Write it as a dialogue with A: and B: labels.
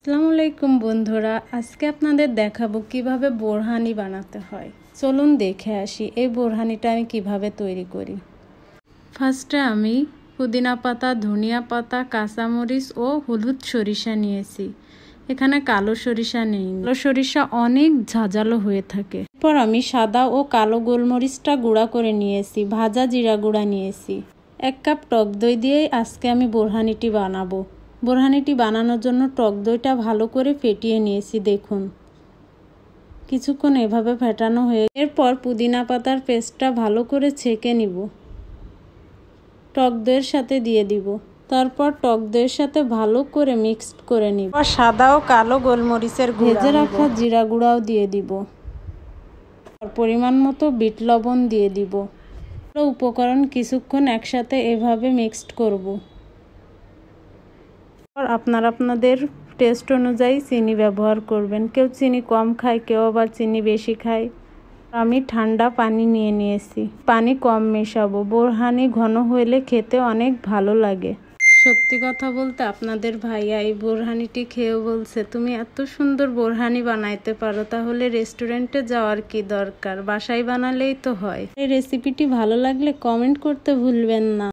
A: আসসালামু আলাইকুম বন্ধুরা, আজকে আপনাদের দেখাবো কিভাবে বোরহানি বানাতে হয়। চলুন দেখে আসি এই বোরহানিটা আমি কিভাবে তৈরি করি। ফার্স্টে আমি পুদিনা পাতা, ধনিয়া পাতা, কাঁচামরিচ ও হলুদ সরিষা নিয়েছি। এখানে কালো সরিষা নেই, কালো সরিষা অনেক ঝাঁঝালো হয়ে থাকে। এরপর আমি সাদা ও কালো গোলমরিচটা গুঁড়া করে নিয়েছি, ভাজা জিরা গুঁড়া নিয়েছি। 1 কাপ টক দই দিয়ে আজকে আমি বোরহানিটি বানাবো। বোরহানিটি বানানোর জন্য টক দইটা ভালো করে ফেটিয়ে নিয়েছি। দেখুন কিছুক্ষণ এভাবে ফেটানো হয়ে এরপর পুদিনা পাতার পেস্টটা ভালো করে ছেঁকে নিব, টক দইয়ের সাথে দিয়ে দিব। তারপর টক দইয়ের সাথে ভালো করে মিক্সড করে নিব। সাদা ও কালো গোলমরিচের ভেজে রাখা জিরা গুঁড়াও দিয়ে দিব। পরিমাণ মতো বিট লবণ দিয়ে দিব। উপকরণ কিছুক্ষণ একসাথে এভাবে মিক্সড করব। আপনারা আপনাদের টেস্ট অনুযায়ী চিনি ব্যবহার করবেন। কেউ চিনি কম খায়, কেউ আবার চিনি বেশি খায়। আমি ঠান্ডা পানি নিয়ে নিয়েছি, পানি কম মেশাবো। বোরহানি ঘন হলে খেতে অনেক ভালো লাগে। সত্যি কথা বলতে আপনাদের ভাইয়া এই বোরহানিটি খেয়েও বলছে, তুমি এত সুন্দর বোরহানি বানাইতে পারো, তাহলে রেস্টুরেন্টে যাওয়ার কি দরকার, বাসায় বানালেই তো হয়। এই রেসিপিটি ভালো লাগলে কমেন্ট করতে ভুলবেন না।